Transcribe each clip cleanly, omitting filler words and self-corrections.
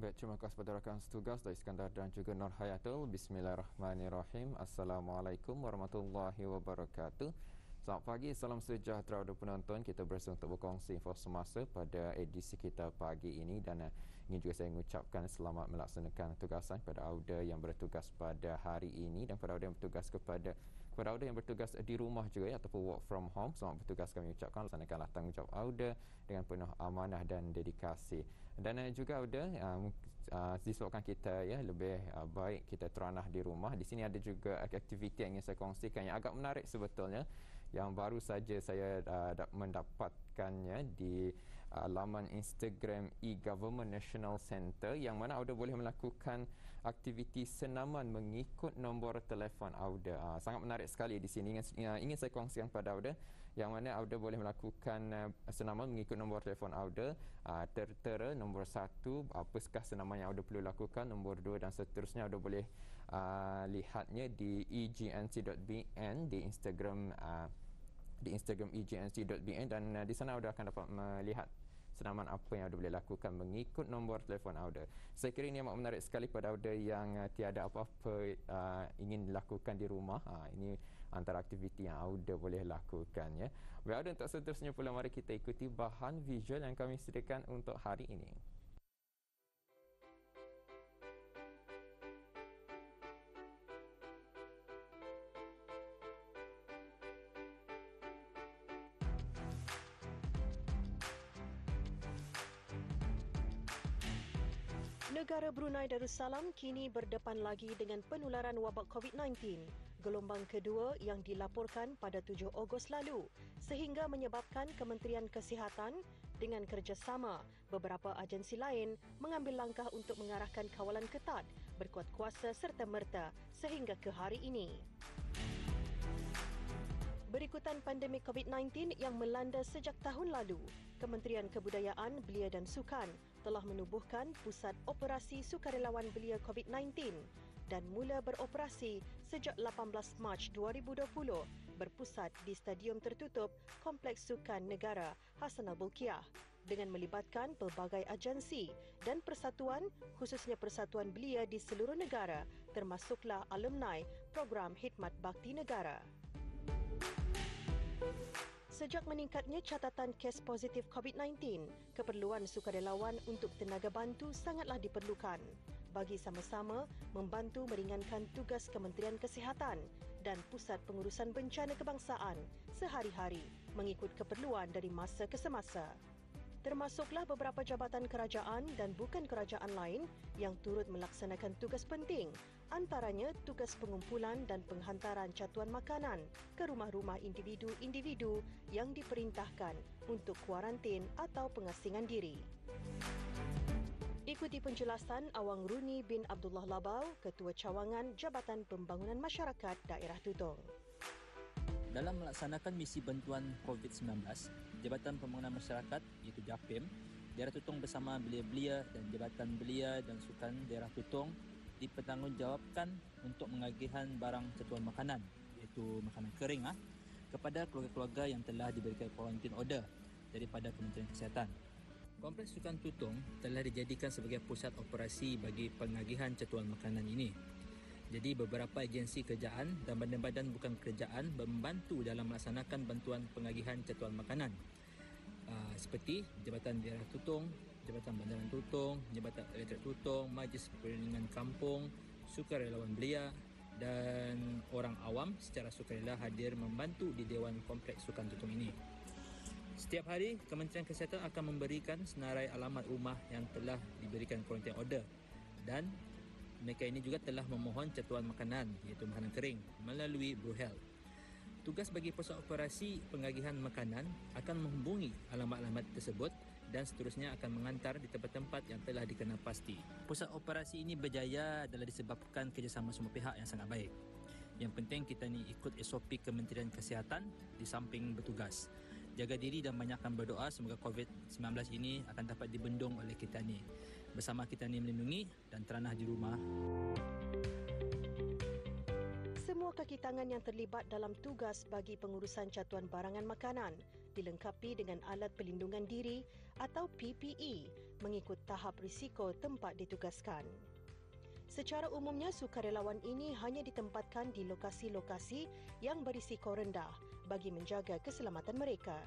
Baik, terima kasih kepada rakan setugas dari Iskandar dan juga Nur Hayatul. Bismillahirrahmanirrahim. Assalamualaikum warahmatullahi wabarakatuh. Selamat pagi, salam sejahtera kepada penonton. Kita bersama untuk berkongsi info semasa pada edisi kita pagi ini dan ingin juga saya mengucapkan selamat melaksanakan tugasan kepada auda yang bertugas pada hari ini dan kepada auda yang bertugas kepada auda yang bertugas di rumah juga ya, ataupun work from home. Selamat bertugas kami ucapkan, laksanakanlah tanggungjawab auda dengan penuh amanah dan dedikasi. Dan juga auda disebabkan kita ya lebih baik kita teranah di rumah. Di sini ada juga aktiviti yang ingin saya kongsikan yang agak menarik sebetulnya, yang baru saja saya mendapatkannya di laman Instagram e-Government National Centre, yang mana auda boleh melakukan aktiviti senaman mengikut nombor telefon auda. Sangat menarik sekali di sini. Ingin saya kongsikan pada auda, yang mana auda boleh melakukan senaman mengikut nombor telefon auda. Tertera nombor 1, apakah senaman yang auda perlu lakukan, nombor 2 dan seterusnya. Auda boleh lihatnya di egnc.bn di Instagram egnc.bn, dan di sana auda akan dapat melihat senaman apa yang auda boleh lakukan mengikut nombor telefon auda. Saya kira ini amat menarik sekali pada auda yang tiada apa-apa ingin dilakukan di rumah. Ini antara aktiviti yang auda boleh lakukan ya. Baik auda, untuk seterusnya pula mari kita ikuti bahan visual yang kami sediakan untuk hari ini. Negara Brunei Darussalam kini berdepan lagi dengan penularan wabak COVID-19, gelombang kedua yang dilaporkan pada 7 Ogos lalu, sehingga menyebabkan Kementerian Kesihatan dengan kerjasama beberapa agensi lain mengambil langkah untuk mengarahkan kawalan ketat, berkuat kuasa serta merta sehingga ke hari ini. Berikutan pandemik COVID-19 yang melanda sejak tahun lalu, Kementerian Kebudayaan, Belia dan Sukan telah menubuhkan Pusat Operasi Sukarelawan Belia COVID-19 dan mula beroperasi sejak 18 Mac 2020 berpusat di Stadium Tertutup Kompleks Sukan Negara Hassanal Bolkiah dengan melibatkan pelbagai agensi dan persatuan, khususnya Persatuan Belia di seluruh negara, termasuklah alumni program Khidmat Bakti Negara. Sejak meningkatnya catatan kes positif COVID-19, keperluan sukarelawan untuk tenaga bantu sangatlah diperlukan bagi sama-sama membantu meringankan tugas Kementerian Kesihatan dan Pusat Pengurusan Bencana Kebangsaan sehari-hari mengikut keperluan dari masa ke semasa. Termasuklah beberapa jabatan kerajaan dan bukan kerajaan lain yang turut melaksanakan tugas penting, antaranya tugas pengumpulan dan penghantaran catuan makanan ke rumah-rumah individu-individu yang diperintahkan untuk kuarantin atau pengasingan diri. Ikuti penjelasan Awang Runi bin Abdullah Labau, Ketua Cawangan Jabatan Pembangunan Masyarakat Daerah Tutong. Dalam melaksanakan misi bantuan COVID-19, Jabatan Pembangunan Masyarakat iaitu JAPIM, Daerah Tutong bersama belia-belia dan Jabatan Belia dan Sukan Daerah Tutong dipertanggungjawabkan untuk mengagihan barang catuan makanan iaitu makanan kering kepada keluarga-keluarga yang telah diberikan quarantine order daripada Kementerian Kesihatan. Kompleks Sukan Tutong telah dijadikan sebagai pusat operasi bagi pengagihan catuan makanan ini. Jadi beberapa agensi kerajaan dan badan-badan bukan kerajaan membantu dalam melaksanakan bantuan pengagihan catuan makanan seperti Jabatan Daerah Tutong, Jabatan Bandaran Tutong, Jabatan Elektrik Tutong, Majlis Perlindungan Kampung, Sukarelawan Belia dan orang awam secara sukarela hadir membantu di Dewan Kompleks Sukan Tutong ini. Setiap hari, Kementerian Kesihatan akan memberikan senarai alamat rumah yang telah diberikan quarantine order dan mereka ini juga telah memohon catuan makanan iaitu makanan kering melalui BruHealth. Tugas bagi pusat operasi pengagihan makanan akan menghubungi alamat-alamat tersebut dan seterusnya akan mengantar di tempat-tempat yang telah dikenal pasti. Pusat operasi ini berjaya adalah disebabkan kerjasama semua pihak yang sangat baik. Yang penting kita ni ikut SOP Kementerian Kesihatan di samping bertugas. Jaga diri dan banyakkan berdoa semoga COVID-19 ini akan dapat dibendung oleh kita ni. Bersama kita ni melindungi dan teranah di rumah. Semua kaki tangan yang terlibat dalam tugas bagi pengurusan catuan barangan makanan dilengkapi dengan alat pelindungan diri atau PPE mengikut tahap risiko tempat ditugaskan. Secara umumnya, sukarelawan ini hanya ditempatkan di lokasi-lokasi yang berisiko rendah bagi menjaga keselamatan mereka.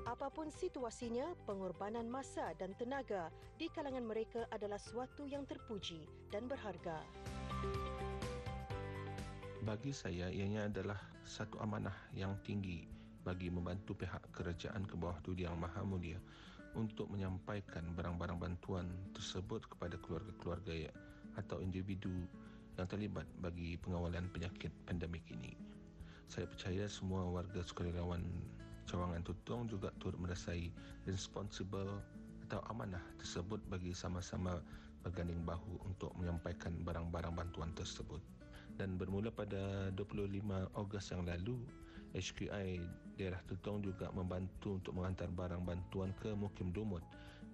Apapun situasinya, pengorbanan masa dan tenaga di kalangan mereka adalah suatu yang terpuji dan berharga. Bagi saya, ianya adalah satu amanah yang tinggi bagi membantu pihak kerajaan ke bawah Duli Yang Maha Mulia untuk menyampaikan barang-barang bantuan tersebut kepada keluarga-keluarga atau individu yang terlibat bagi pengawalan penyakit pandemik ini. Saya percaya semua warga sukarelawan Cawangan Tutong juga turut merasai responsible atau amanah tersebut bagi sama-sama berganding bahu untuk menyampaikan barang-barang bantuan tersebut. Dan bermula pada 25 Ogos yang lalu, HQI daerah Tutong juga membantu untuk menghantar barang bantuan ke Mukim Dumut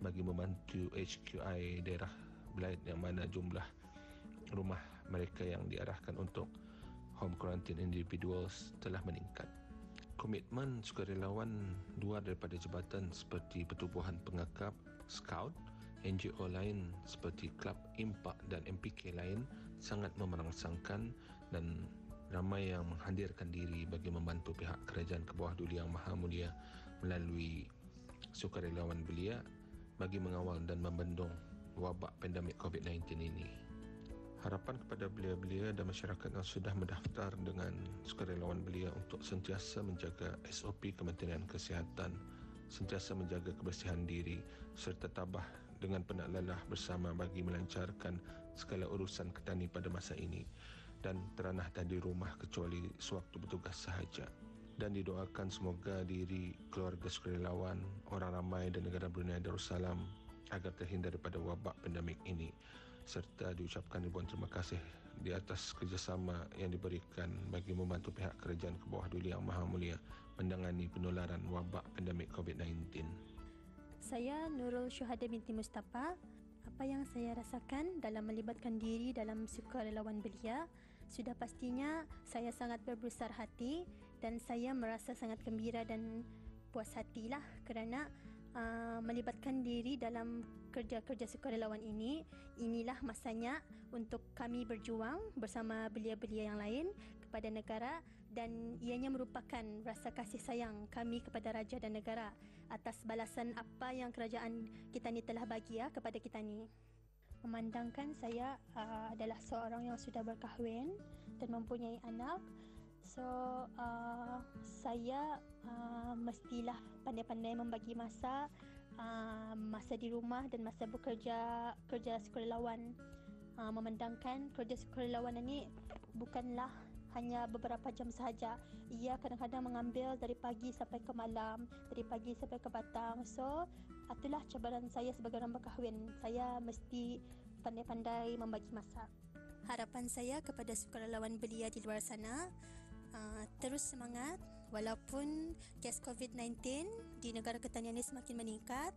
bagi membantu HQI daerah Belait yang mana jumlah rumah mereka yang diarahkan untuk home quarantine individuals telah meningkat. Komitmen sukarelawan luar daripada jabatan seperti Pertubuhan Pengakap, Scout, NGO lain seperti Klub Impak dan MPK lain sangat memerangsangkan dan ramai yang menghadirkan diri bagi membantu pihak kerajaan ke bawah Duli Yang Maha Mulia melalui sukarelawan belia bagi mengawal dan membendung wabak pandemik COVID-19 ini. Harapan kepada belia-belia dan masyarakat yang sudah mendaftar dengan sukarelawan belia untuk sentiasa menjaga SOP Kementerian Kesihatan, sentiasa menjaga kebersihan diri serta tabah dengan penat lelah bersama bagi melancarkan segala urusan ketani pada masa ini dan teranah tak di rumah kecuali sewaktu bertugas sahaja. Dan didoakan semoga diri keluarga sukarelawan, orang ramai dan negara Brunei Darussalam agar terhindar daripada wabak pandemik ini, serta diucapkan ribuan terima kasih di atas kerjasama yang diberikan bagi membantu pihak kerajaan ke bawah Duli Yang Maha Mulia menangani penularan wabak pandemik COVID-19. Saya Nurul Syuhada binti Mustafa. Apa yang saya rasakan dalam melibatkan diri dalam sukarelawan belia, sudah pastinya saya sangat berbesar hati dan saya merasa sangat gembira dan puas hatilah kerana melibatkan diri dalam kerja-kerja sukarelawan ini. Inilah masanya untuk kami berjuang bersama belia-belia yang lain kepada negara dan ianya merupakan rasa kasih sayang kami kepada raja dan negara atas balasan apa yang kerajaan kita ni telah bagi kepada kita ni. Memandangkan saya adalah seorang yang sudah berkahwin dan mempunyai anak, so saya mestilah pandai-pandai membagi masa di rumah dan masa bekerja sukarelawan. Memandangkan kerja sukarelawan ini bukanlah hanya beberapa jam sahaja. Ia kadang-kadang mengambil dari pagi sampai ke malam, dari pagi sampai ke petang. So, itulah cabaran saya sebagai orang berkahwin. Saya mesti pandai-pandai membagi masa. Harapan saya kepada sukarelawan belia di luar sana, terus semangat walaupun kes COVID-19 di negara kita ini semakin meningkat.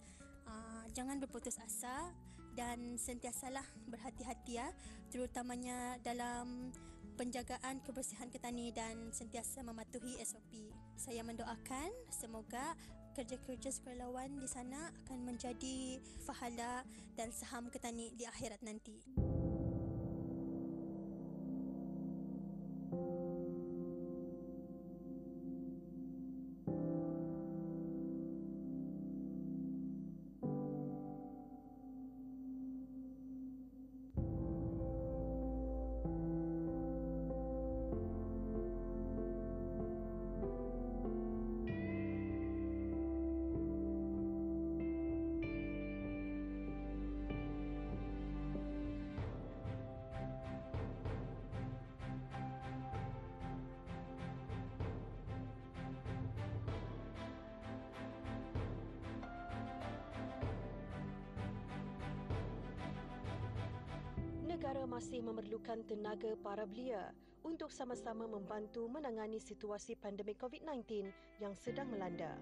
Jangan berputus asa dan sentiasalah berhati-hati terutamanya dalam penjagaan kebersihan ketani dan sentiasa mematuhi SOP. Saya mendoakan semoga kerja-kerja sukarelawan di sana akan menjadi fahala dan saham ketani di akhirat nanti. Negara masih memerlukan tenaga para belia untuk sama-sama membantu menangani situasi pandemik COVID-19 yang sedang melanda.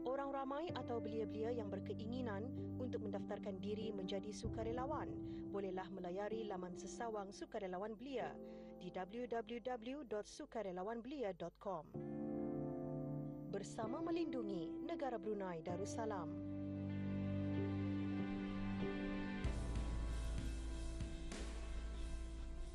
Orang ramai atau belia-belia yang berkeinginan untuk mendaftarkan diri menjadi sukarelawan bolehlah melayari laman sesawang sukarelawan belia di www.sukarelawanbelia.com. bersama melindungi negara Brunei Darussalam.